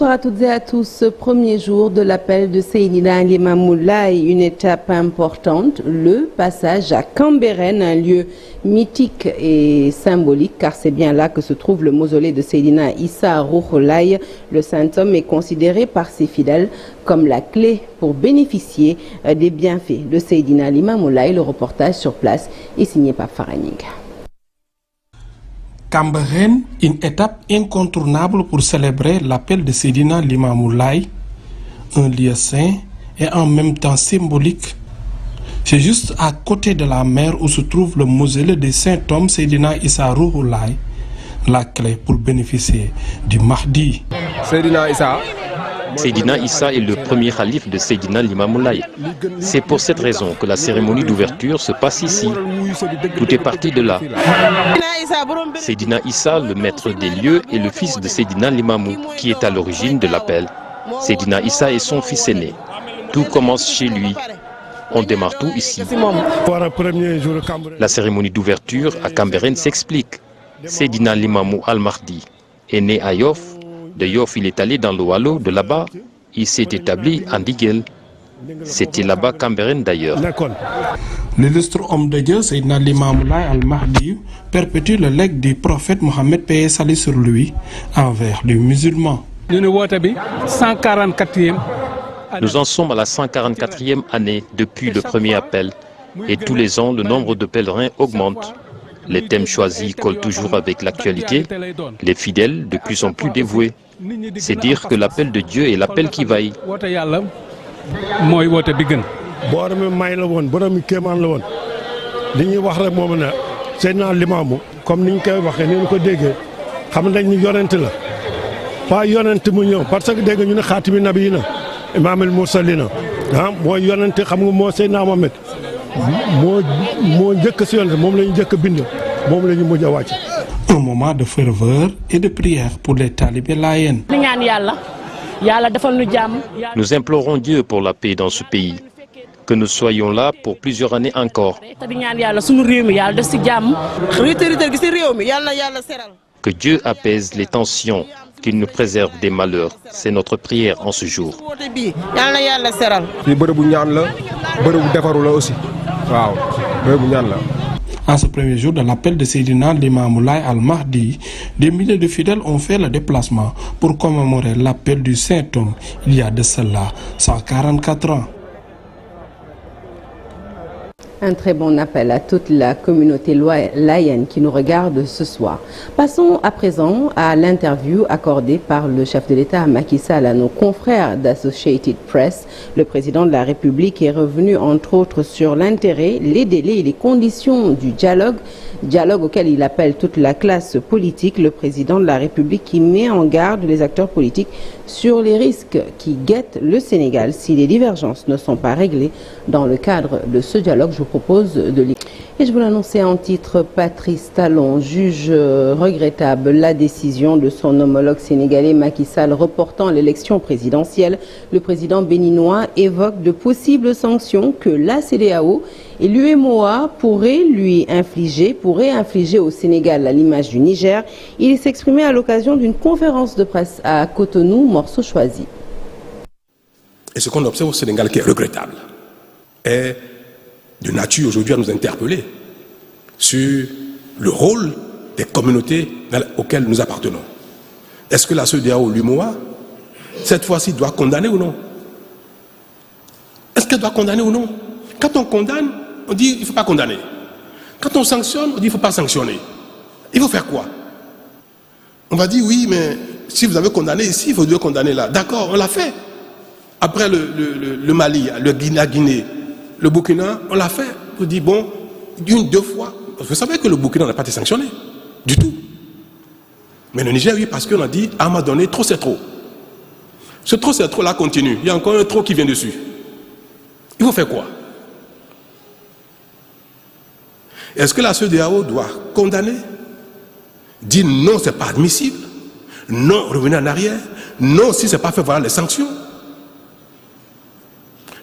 Bonsoir à toutes et à tous. Premier jour de l'appel de Seydina Limamou Laye, une étape importante, le passage à Cambérène, un lieu mythique et symbolique, car c'est bien là que se trouve le mausolée de Seydina Issa Rouhou Laye. Le saint homme est considéré par ses fidèles comme la clé pour bénéficier des bienfaits de Seydina Limamou Laye. Le reportage sur place est signé par Faraning. Cambérène, une étape incontournable pour célébrer l'appel de Seydina Limamou Laye, un lieu saint et en même temps symbolique. C'est juste à côté de la mer où se trouve le mausolée de Saint-Homme Seydina Issa Rouhou Laye, la clé pour bénéficier du Mahdi. Seydina Issa est le premier calife de Seydina Limamou Laye. C'est pour cette raison que la cérémonie d'ouverture se passe ici. Tout est parti de là. Seydina Issa, le maître des lieux, est le fils de Seydina Limamou, qui est à l'origine de l'appel. Seydina Issa est son fils aîné. Tout commence chez lui. On démarre tout ici. La cérémonie d'ouverture à Cambérène s'explique. Seydina Limamou Al-Mahdi est né à Yoff. De Yoff, il est allé dans le Waalo. De là-bas, il s'est établi à Ndiguel. C'était là-bas Cambérène d'ailleurs. L'illustre homme de Dieu, Seydina Limamou Laye Al-Mahdi, perpétue le legs du prophète Mohammed paix et salut sur lui envers les musulmans. Nous en sommes à la 144e année depuis le premier appel. Et tous les ans, le nombre de pèlerins augmente. Les thèmes choisis collent toujours avec l'actualité. Les fidèles, de plus en plus dévoués. C'est dire que l'appel de Dieu est l'appel qui vaille. Un moment de ferveur et de prière pour les talibés laïens. Nous implorons Dieu pour la paix dans ce pays. Que nous soyons là pour plusieurs années encore. Que Dieu apaise les tensions, qu'il nous préserve des malheurs. C'est notre prière en ce jour. En ce premier jour de l'appel de Seydina Limamou Laye Al-Mahdi, des milliers de fidèles ont fait le déplacement pour commémorer l'appel du Saint-Homme il y a de cela 144 ans. Un très bon appel à toute la communauté laïenne qui nous regarde ce soir. Passons à présent à l'interview accordée par le chef de l'État Macky Sall à nos confrères d'Associated Press. Le président de la République est revenu entre autres sur l'intérêt, les délais et les conditions du dialogue auquel il appelle toute la classe politique. Le président de la République qui met en garde les acteurs politiques sur les risques qui guettent le Sénégal si les divergences ne sont pas réglées dans le cadre de ce dialogue. Je vous propose de lire. Et je vous l'annonçais en titre, Patrice Talon juge regrettable la décision de son homologue sénégalais Macky Sall reportant l'élection présidentielle. Le président béninois évoque de possibles sanctions que la CEDEAO et l'UEMOA pourraient infliger au Sénégal à l'image du Niger. Il s'est exprimé à l'occasion d'une conférence de presse à Cotonou, morceau choisi. Et ce qu'on observe au Sénégal qui est regrettable est de nature aujourd'hui à nous interpeller sur le rôle des communautés auxquelles nous appartenons. Est-ce que la CEDEAO ou l'UMOA, cette fois-ci, doit condamner ou non? Est-ce qu'elle doit condamner ou non? Quand on condamne, on dit qu'il ne faut pas condamner. Quand on sanctionne, on dit qu'il ne faut pas sanctionner. Il faut faire quoi? On va dire oui, mais si vous avez condamné ici, il faut mieux condamner là. D'accord, on l'a fait. Après le Mali, la Guinée, le Burkina, on l'a fait. On dit bon, une, deux fois. Vous savez que le Burkina n'a pas été sanctionné. Du tout. Mais le Niger, oui, parce qu'on a dit, à un moment donné, trop c'est trop. Ce trop c'est trop là continue. Il y a encore un trop qui vient dessus. Il faut faire quoi? Est-ce que la CEDEAO doit condamner? Dire non, c'est pas admissible. Non, revenir en arrière. Non, si c'est pas fait, voilà les sanctions.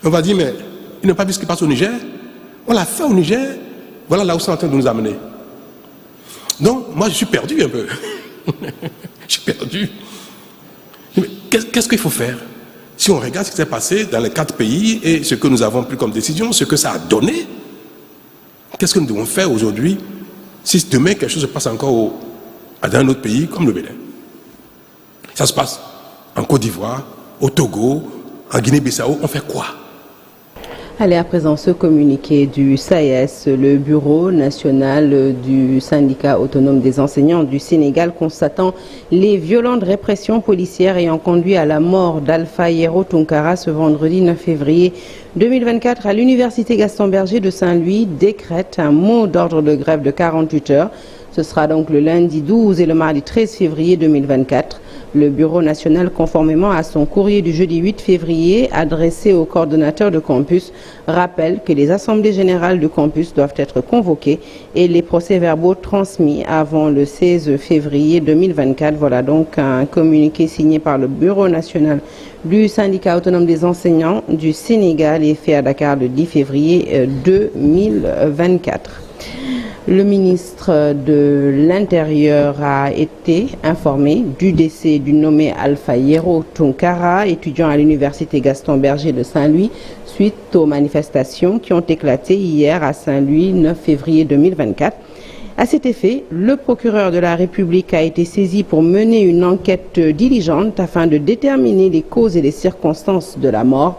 On va dire, mais il n'a pas vu ce qui passe au Niger. On l'a fait au Niger. Voilà là où c'est en train de nous amener. Donc, moi, je suis perdu un peu. Je suis perdu. qu'est-ce qu'il faut faire? Si on regarde ce qui s'est passé dans les 4 pays et ce que nous avons pris comme décision, ce que ça a donné, qu'est-ce que nous devons faire aujourd'hui si demain quelque chose se passe encore dans un autre pays comme le Bénin? Ça se passe en Côte d'Ivoire, au Togo, en Guinée-Bissau, on fait quoi? Allez, à présent, ce communiqué du SAES, le Bureau national du syndicat autonome des enseignants du Sénégal, constatant les violentes répressions policières ayant conduit à la mort d'Alpha Yero Tunkara ce vendredi 9 février 2024 à l'université Gaston Berger de Saint-Louis, décrète un mot d'ordre de grève de 48 heures. Ce sera donc le lundi 12 et le mardi 13 février 2024. Le Bureau national, conformément à son courrier du jeudi 8 février adressé au coordonnateur de campus, rappelle que les assemblées générales de campus doivent être convoquées et les procès-verbaux transmis avant le 16 février 2024. Voilà donc un communiqué signé par le Bureau national du syndicat autonome des enseignants du Sénégal et fait à Dakar le 10 février 2024. Le ministre de l'Intérieur a été informé du décès du nommé Alpha Yero Tunkara, étudiant à l'université Gaston Berger de Saint-Louis, suite aux manifestations qui ont éclaté hier à Saint-Louis, 9 février 2024. À cet effet, le procureur de la République a été saisi pour mener une enquête diligente afin de déterminer les causes et les circonstances de la mort.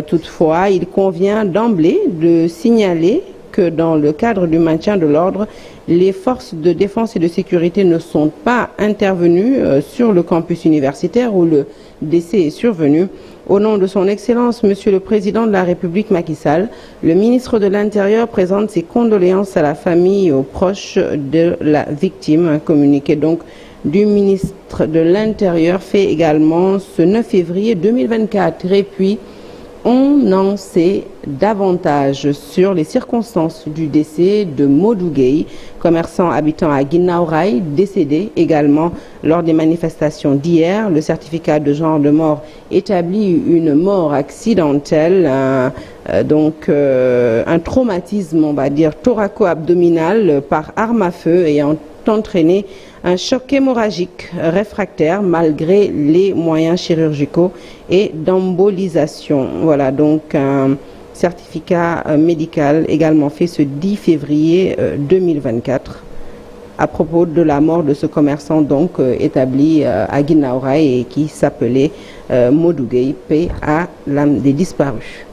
Toutefois, il convient d'emblée de signaler que dans le cadre du maintien de l'ordre, les forces de défense et de sécurité ne sont pas intervenues sur le campus universitaire où le décès est survenu. Au nom de son Excellence, Monsieur le Président de la République Macky Sall, le ministre de l'Intérieur présente ses condoléances à la famille et aux proches de la victime. Un communiqué donc du ministre de l'Intérieur fait également ce 9 février 2024. Et puis, on en sait davantage sur les circonstances du décès de Modou Gueye, commerçant habitant à Guinaw Rail, décédé également lors des manifestations d'hier. Le certificat de genre de mort établit une mort accidentelle, un traumatisme, on va dire, thoraco-abdominal par arme à feu ayant entraîné un choc hémorragique réfractaire malgré les moyens chirurgicaux et d'embolisation. Voilà donc un certificat médical également fait ce 10 février 2024 à propos de la mort de ce commerçant donc établi à Guinaw Rail et qui s'appelait Modou Gueye, paix à l'âme des disparus.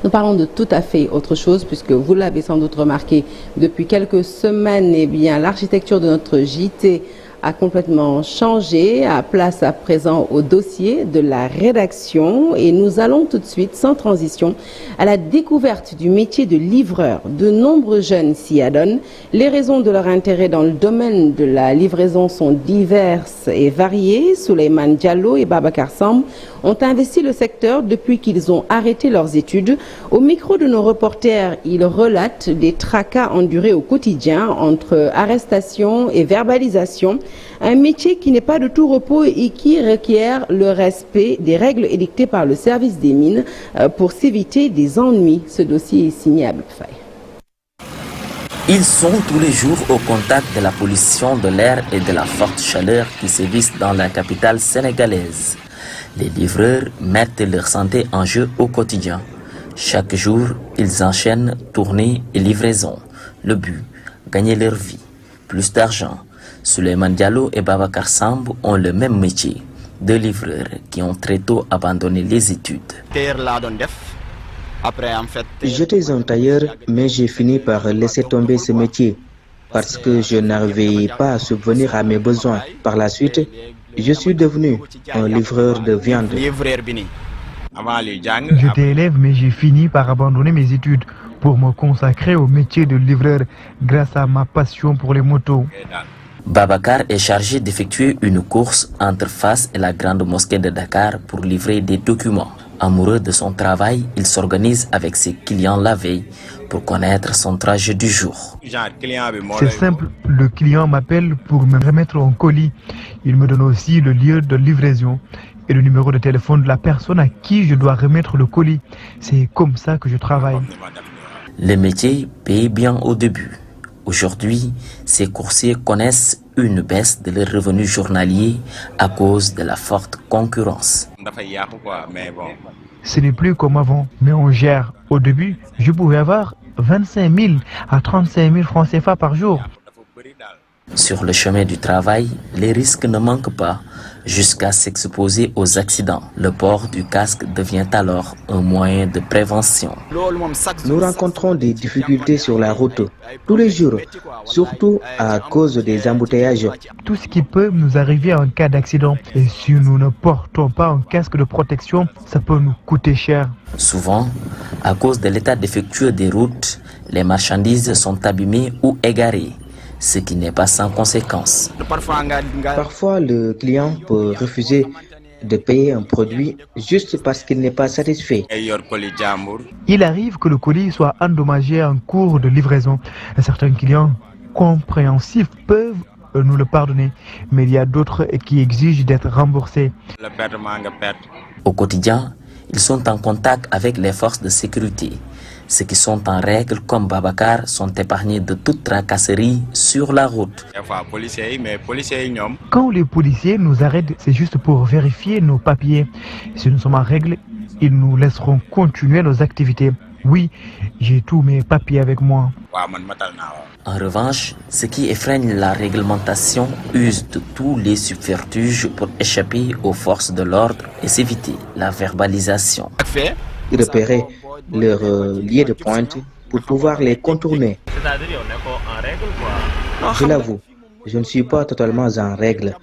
Nous parlons de tout à fait autre chose puisque vous l'avez sans doute remarqué depuis quelques semaines, eh bien l'architecture de notre JT a complètement changé, à place à présent au dossier de la rédaction et nous allons tout de suite, sans transition, à la découverte du métier de livreur. De nombreux jeunes s'y adonnent. Les raisons de leur intérêt dans le domaine de la livraison sont diverses et variées. Souleymane Diallo et Babacar Samb ont investi le secteur depuis qu'ils ont arrêté leurs études. Au micro de nos reporters, ils relatent des tracas endurés au quotidien entre arrestation et verbalisation. Un métier qui n'est pas de tout repos et qui requiert le respect des règles édictées par le service des mines pour s'éviter des ennuis. Ce dossier est signé à Faye. Ils sont tous les jours au contact de la pollution de l'air et de la forte chaleur qui sévissent dans la capitale sénégalaise. Les livreurs mettent leur santé en jeu au quotidien. Chaque jour, ils enchaînent tournées et livraisons. Le but, gagner leur vie. Plus d'argent. Souleymane Diallo et Babacar Samb ont le même métier, deux livreurs qui ont très tôt abandonné les études. J'étais un tailleur, mais j'ai fini par laisser tomber ce métier parce que je n'arrivais pas à subvenir à mes besoins. Par la suite, je suis devenu un livreur de viande. J'étais élève, mais j'ai fini par abandonner mes études pour me consacrer au métier de livreur grâce à ma passion pour les motos. Babacar est chargé d'effectuer une course entre Fass et la grande mosquée de Dakar pour livrer des documents. Amoureux de son travail, il s'organise avec ses clients la veille pour connaître son trajet du jour. C'est simple, le client m'appelle pour me remettre un colis. Il me donne aussi le lieu de livraison et le numéro de téléphone de la personne à qui je dois remettre le colis. C'est comme ça que je travaille. Le métier paye bien au début. Aujourd'hui, ces coursiers connaissent une baisse de leurs revenus journaliers à cause de la forte concurrence. Ce n'est plus comme avant, mais on gère. Au début, je pouvais avoir 25 000 à 35 000 francs CFA par jour. Sur le chemin du travail, les risques ne manquent pas, jusqu'à s'exposer aux accidents. Le port du casque devient alors un moyen de prévention. Nous rencontrons des difficultés sur la route tous les jours, surtout à cause des embouteillages. Tout ce qui peut nous arriver en cas d'accident. Et si nous ne portons pas un casque de protection, ça peut nous coûter cher. Souvent, à cause de l'état défectueux des routes, les marchandises sont abîmées ou égarées, ce qui n'est pas sans conséquence. Parfois, le client peut refuser de payer un produit juste parce qu'il n'est pas satisfait. Il arrive que le colis soit endommagé en cours de livraison. Certains clients compréhensifs peuvent nous le pardonner, mais il y a d'autres qui exigent d'être remboursés. Au quotidien, ils sont en contact avec les forces de sécurité. Ceux qui sont en règle comme Babacar sont épargnés de toute tracasserie sur la route. Quand les policiers nous arrêtent, c'est juste pour vérifier nos papiers. Si nous sommes en règle, ils nous laisseront continuer nos activités. Oui, j'ai tous mes papiers avec moi. En revanche, ceux qui effreignent la réglementation usent de tous les subterfuges pour échapper aux forces de l'ordre et s'éviter la verbalisation. Repérer leur lieu de pointe pour pouvoir les contourner. Je l'avoue, je ne suis pas totalement en règle.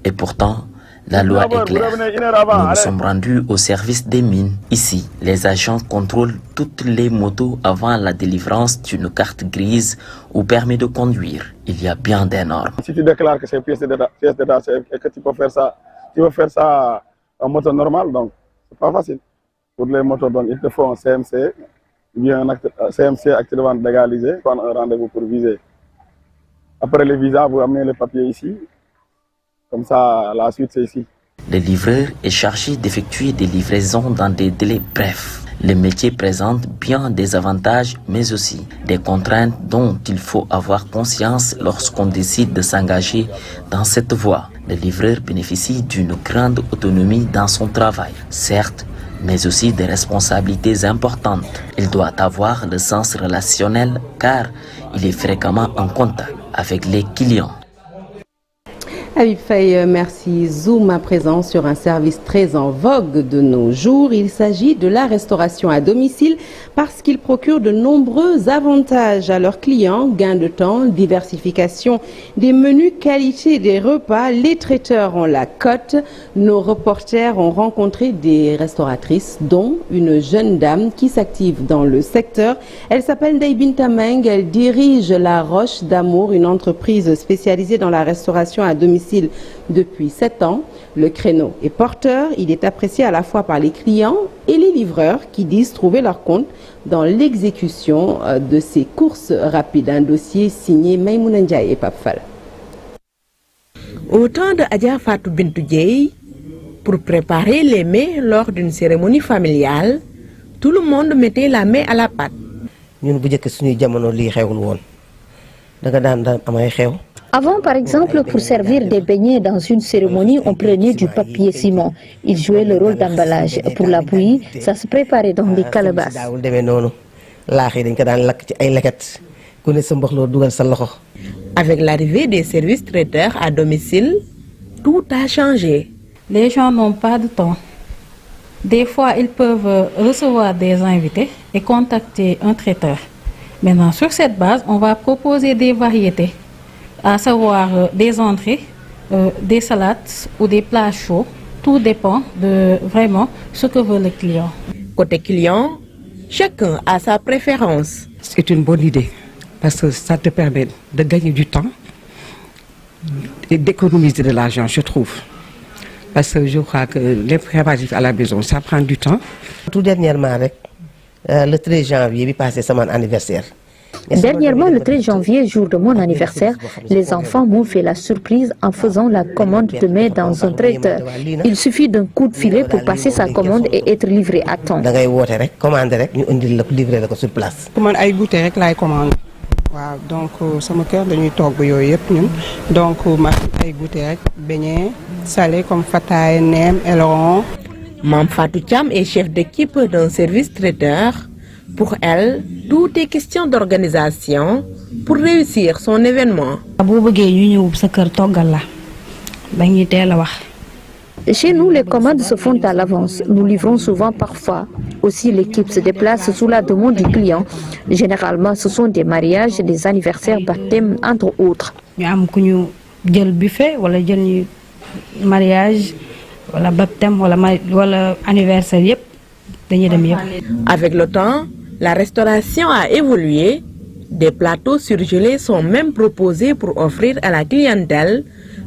Et pourtant, la loi est claire. Nous nous sommes rendus au service des mines. Ici, les agents contrôlent toutes les motos avant la délivrance d'une carte grise ou permis de conduire. Il y a bien des normes. Si tu déclares que c'est pièce d'état et que tu peux faire ça en moto normale, donc c'est pas facile. Pour les motos, donc, il te faut un CMC, bien un CMC acte de vente légalisé, prendre un rendez-vous pour viser. Après le visa, vous amenez les papiers ici. Comme ça, la suite, c'est ici. Le livreur est chargé d'effectuer des livraisons dans des délais brefs. Le métier présente bien des avantages, mais aussi des contraintes dont il faut avoir conscience lorsqu'on décide de s'engager dans cette voie. Le livreur bénéficie d'une grande autonomie dans son travail, certes, mais aussi des responsabilités importantes. Il doit avoir le sens relationnel car il est fréquemment en contact avec les clients. Habib Faye, merci. Zoom à présent sur un service très en vogue de nos jours. Il s'agit de la restauration à domicile parce qu'il procure de nombreux avantages à leurs clients. Gain de temps, diversification des menus, qualité des repas. Les traiteurs ont la cote. Nos reporters ont rencontré des restauratrices, dont une jeune dame qui s'active dans le secteur. Elle s'appelle Ndeye Binta Meng. Elle dirige La Roche d'Amour, une entreprise spécialisée dans la restauration à domicile depuis 7 ans. Le créneau est porteur. Il est apprécié à la fois par les clients et les livreurs qui disent trouver leur compte dans l'exécution de ces courses rapides. Un dossier signé Maïmouna Ndiaye et Pape Fall. Au temps de Adja Fatou Bintou Dieye, pour préparer les mets lors d'une cérémonie familiale, tout le monde mettait la main à la pâte. Avant, par exemple, pour servir des beignets dans une cérémonie, on prenait du papier ciment. Il jouait le rôle d'emballage. Pour la bouillie, ça se préparait dans des calebasses. Avec l'arrivée des services traiteurs à domicile, tout a changé. Les gens n'ont pas de temps. Des fois, ils peuvent recevoir des invités et contacter un traiteur. Maintenant, sur cette base, on va proposer des variétés, à savoir des entrées, des salades ou des plats chauds. Tout dépend de vraiment ce que veut le client. Côté client, chacun a sa préférence. C'est une bonne idée parce que ça te permet de gagner du temps et d'économiser de l'argent, je trouve. Parce que je crois que les préparatifs à la maison, ça prend du temps. Tout dernièrement, le 13 janvier, passé c'est mon anniversaire. Dernièrement, le 13 janvier, jour de mon anniversaire, les enfants m'ont fait la surprise en faisant la commande de mets dans un traiteur. Il suffit d'un coup de filet pour passer sa commande et être livré à temps. waaw donc sama kër dañuy togg yooyu yëpp ñun donc ma ay goûter rek beignet salé comme fataay neem aileron. Mame Fatou Thiam est chef d'équipe d'un service traiteur. Pour elle, tout est question d'organisation pour réussir son événement. Chez nous, les commandes se font à l'avance. Nous livrons souvent parfois. Aussi, l'équipe se déplace sous la demande du client. Généralement, ce sont des mariages, des anniversaires, baptêmes, entre autres. Avec le temps, la restauration a évolué. Des plateaux surgelés sont même proposés pour offrir à la clientèle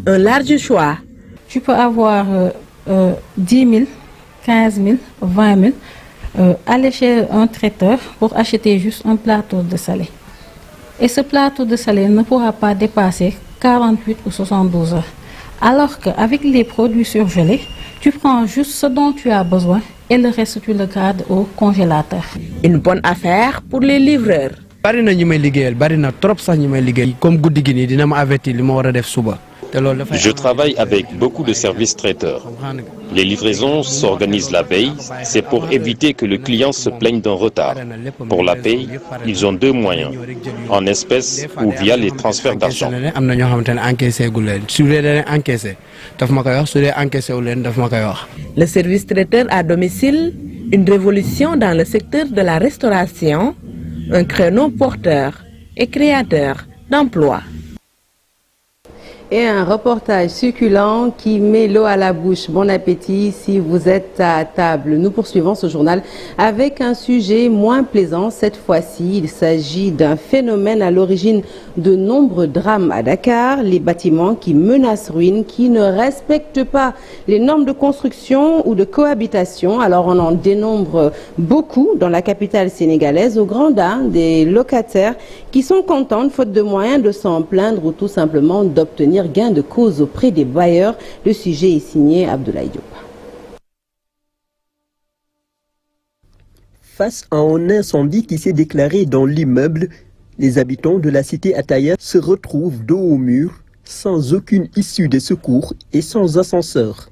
un large choix. Tu peux avoir 10 000, 15 000, 20 000, aller chez un traiteur pour acheter juste un plateau de salé. Et ce plateau de salé ne pourra pas dépasser 48 ou 72 heures. Alors qu'avec les produits surgelés, tu prends juste ce dont tu as besoin et le reste tu le gardes au congélateur. Une bonne affaire pour les livreurs. Je travaille avec beaucoup de services traiteurs. Les livraisons s'organisent la veille, c'est pour éviter que le client se plaigne d'un retard. Pour la paye, ils ont deux moyens, en espèces ou via les transferts d'argent. Le service traiteur à domicile, une révolution dans le secteur de la restauration, un créneau porteur et créateur d'emplois. Et un reportage succulent qui met l'eau à la bouche. Bon appétit si vous êtes à table. Nous poursuivons ce journal avec un sujet moins plaisant. Cette fois-ci, il s'agit d'un phénomène à l'origine de nombreux drames à Dakar. Les bâtiments qui menacent ruine, qui ne respectent pas les normes de construction ou de cohabitation. Alors on en dénombre beaucoup dans la capitale sénégalaise, au grand dam des locataires qui sont contents, faute de moyens, de s'en plaindre ou tout simplement d'obtenir gain de cause auprès des bailleurs. Le sujet est signé Abdoulaye Diop. Face à un incendie qui s'est déclaré dans l'immeuble, les habitants de la cité Ataya se retrouvent dos au mur, sans aucune issue de secours et sans ascenseur.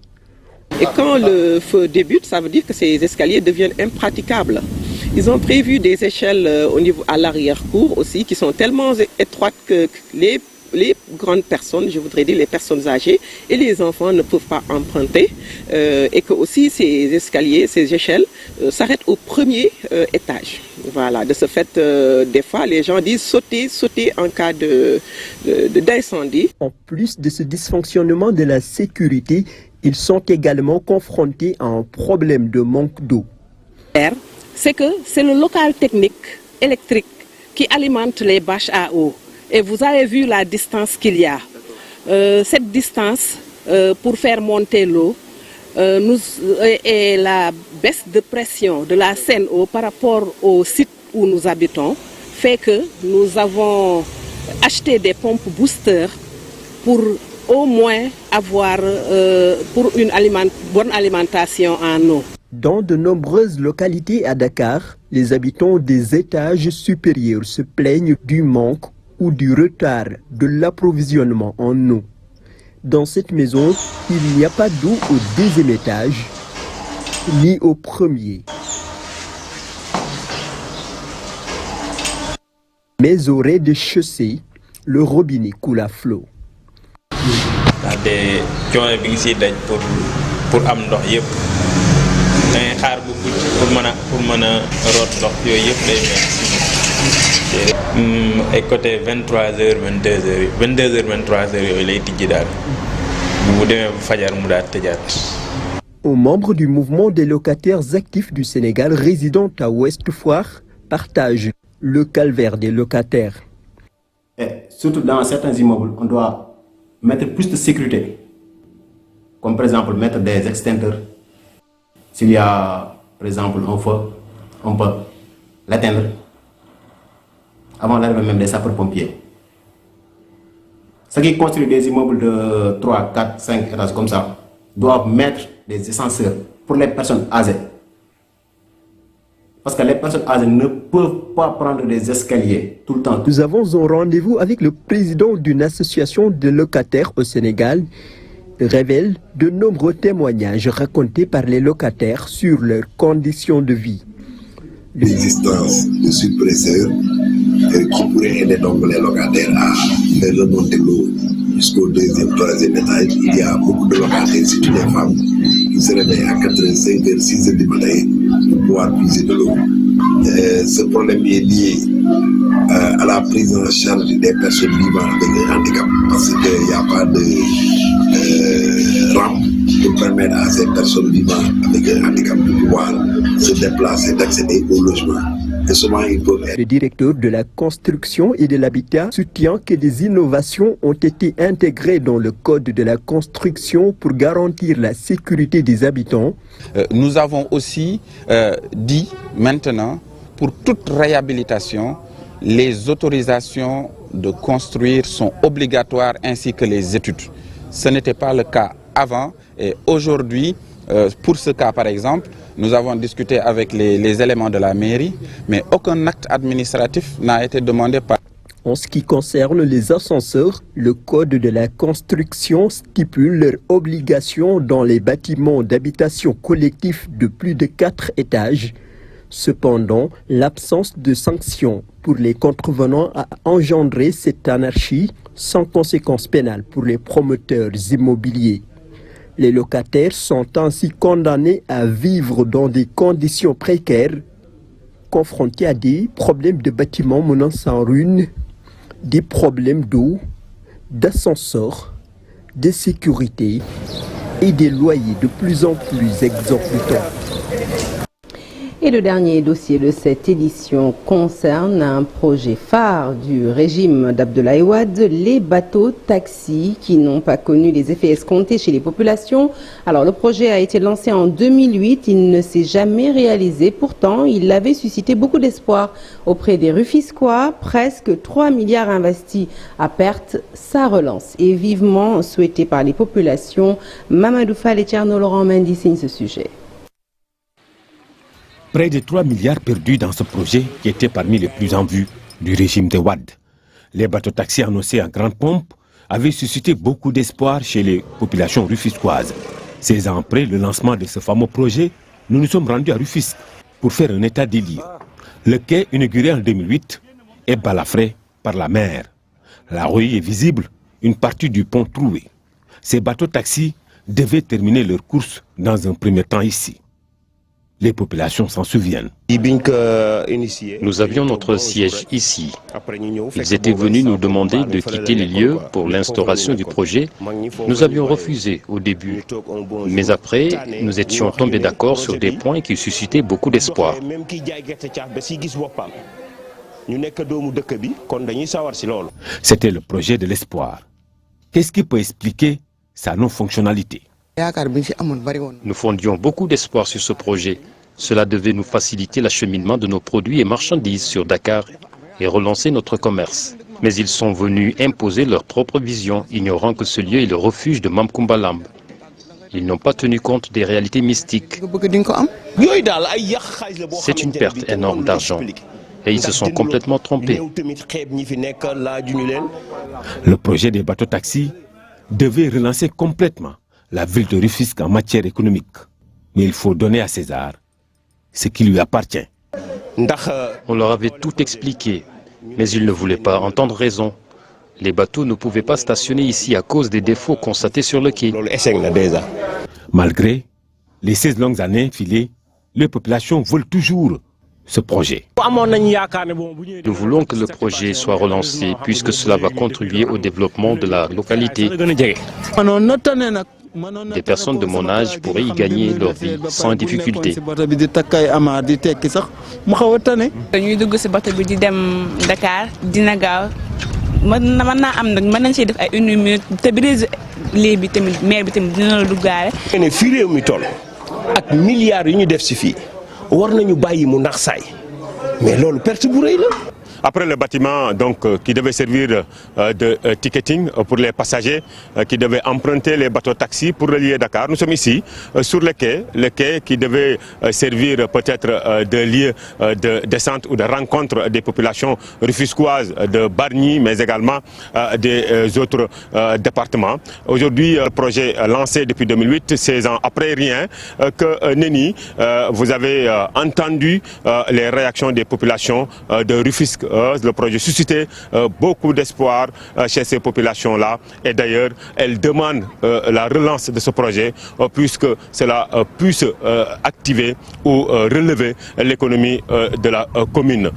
Et quand le feu débute, ça veut dire que ces escaliers deviennent impraticables. Ils ont prévu des échelles au niveau à l'arrière-cour aussi, qui sont tellement étroites que les grandes personnes, je voudrais dire les personnes âgées et les enfants ne peuvent pas emprunter, et que aussi ces escaliers, ces échelles s'arrêtent au premier étage. Voilà, de ce fait, des fois, les gens disent sauter en cas d'incendie. En plus de ce dysfonctionnement de la sécurité, ils sont également confrontés à un problème de manque d'eau. C'est que c'est le local technique électrique qui alimente les bâches à eau. Et vous avez vu la distance qu'il y a. Cette distance, pour faire monter l'eau, et la baisse de pression de la Seine-Eau par rapport au site où nous habitons, fait que nous avons acheté des pompes booster pour au moins avoir pour une bonne alimentation en eau. Dans de nombreuses localités à Dakar, les habitants des étages supérieurs se plaignent du manque ou du retard de l'approvisionnement en eau. Dans cette maison, il n'y a pas d'eau au deuxième étage, ni au premier. Mais au rez-de-chaussée, le robinet coule à flot. Et côté 23h 22h 23h yooyu lay tijji daal bu demee bu fajar mu daal tëjaat. Aux membres du mouvement des locataires actifs du Sénégal résidant à Ouest Foire partagent le calvaire des locataires. Et surtout dans certains immeubles, on doit mettre plus de sécurité, comme par exemple mettre des extincteurs. S'il y a par exemple un feu, on peut l'éteindre avant l'arrivée même des sapeurs-pompiers. Ceux qui construisent des immeubles de 3, 4, 5 étages comme ça doivent mettre des ascenseurs pour les personnes âgées. Parce que les personnes âgées ne peuvent pas prendre des escaliers tout le temps. Nous avons un rendez-vous avec le président d'une association de locataires au Sénégal. Révèle de nombreux témoignages racontés par les locataires sur leurs conditions de vie. L'existence de suppresseurs qui pourraient aider donc les locataires à faire remonter l'eau jusqu'au deuxième, troisième étage. Il y a beaucoup de locataires, surtout les femmes, qui se réveillent à 4h, 5h, 6h du matin pour pouvoir puiser de l'eau. Ce problème est lié à la prise en charge des personnes vivant avec un handicap, parce qu'il n'y a pas de rampe pour permettre à ces personnes vivant avec un handicap de pouvoir se déplacer, d'accéder au logement. Et souvent, ils peuvent être... Le directeur de la construction et de l'habitat soutient que des innovations ont été intégrées dans le code de la construction pour garantir la sécurité des habitants. Nous avons aussi dit maintenant, pour toute réhabilitation, les autorisations de construire sont obligatoires ainsi que les études. Ce n'était pas le cas avant et aujourd'hui, pour ce cas par exemple, nous avons discuté avec les éléments de la mairie, mais aucun acte administratif n'a été demandé par... En ce qui concerne les ascenseurs, le code de la construction stipule leur obligation dans les bâtiments d'habitation collectifs de plus de 4 étages. Cependant, l'absence de sanctions pour les contrevenants a engendré cette anarchie sans conséquences pénales pour les promoteurs immobiliers. Les locataires sont ainsi condamnés à vivre dans des conditions précaires, confrontés à des problèmes de bâtiments menaçant en ruine, des problèmes d'eau, d'ascenseurs, de sécurité et des loyers de plus en plus exorbitants. Et le dernier dossier de cette édition concerne un projet phare du régime d'Abdoulaye Wade, les bateaux taxis qui n'ont pas connu les effets escomptés chez les populations. Alors le projet a été lancé en 2008, il ne s'est jamais réalisé. Pourtant, il avait suscité beaucoup d'espoir auprès des Rufisquois. Presque 3 milliards investis à perte, sa relance est vivement souhaitée par les populations. Mamadou Fall et Thierno Laurent Mendy signent ce sujet. Près de 3 milliards perdus dans ce projet qui était parmi les plus en vue du régime de Wade. Les bateaux taxis annoncés en grande pompe avaient suscité beaucoup d'espoir chez les populations rufisquoises. 16 ans après le lancement de ce fameux projet, nous nous sommes rendus à Rufisque pour faire un état des lieux. Le quai, inauguré en 2008, est balafré par la mer. La rouille est visible, une partie du pont trouée. Ces bateaux taxis devaient terminer leur course dans un premier temps ici. Les populations s'en souviennent. Nous avions notre siège ici. Ils étaient venus nous demander de quitter les lieux pour l'instauration du projet. Nous avions refusé au début. Mais après, nous étions tombés d'accord sur des points qui suscitaient beaucoup d'espoir. C'était le projet de l'espoir. Qu'est-ce qui peut expliquer sa non-fonctionnalité? Nous fondions beaucoup d'espoir sur ce projet. Cela devait nous faciliter l'acheminement de nos produits et marchandises sur Dakar et relancer notre commerce. Mais ils sont venus imposer leur propre vision, ignorant que ce lieu est le refuge de Mamkoumbalamb. Ils n'ont pas tenu compte des réalités mystiques. C'est une perte énorme d'argent. Et ils se sont complètement trompés. Le projet des bateaux taxis devait relancer complètement la ville de Rufisque en matière économique. Mais il faut donner à César ce qui lui appartient. On leur avait tout expliqué, mais ils ne voulaient pas entendre raison. Les bateaux ne pouvaient pas stationner ici à cause des défauts constatés sur le quai. Malgré les 16 longues années filées, les populations veulent toujours ce projet. Nous voulons que le projet soit relancé puisque cela va contribuer au développement de la localité. Des personnes de mon âge pourraient y gagner leur vie sans difficulté. war nañu bàyyi mu nax saay mais loolu perte bu rëy la Après le bâtiment donc, qui devait servir de ticketing pour les passagers qui devaient emprunter les bateaux taxis pour relier Dakar, nous sommes ici sur le quai qui devait servir peut-être de lieu de descente ou de rencontre des populations rufisquoises de Bargny, mais également des autres départements. Aujourd'hui, le projet lancé depuis 2008, 16 ans après rien, que Nenni, vous avez entendu les réactions des populations de Rufisque. Le projet suscitait beaucoup d'espoir chez ces populations-là et d'ailleurs, elles demandent la relance de ce projet puisque cela puisse activer ou relever l'économie de la commune.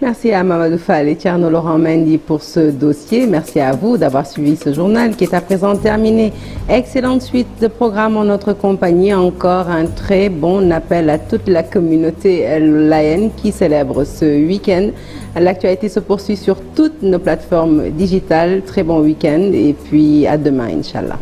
Merci à Mamadou Fall et Thierno Laurent Mendy pour ce dossier. Merci à vous d'avoir suivi ce journal qui est à présent terminé. Excellente suite de programmes en notre compagnie. Encore un très bon appel à toute la communauté layène qui célèbre ce week-end. L'actualité se poursuit sur toutes nos plateformes digitales. Très bon week-end et puis à demain, Inch'Allah.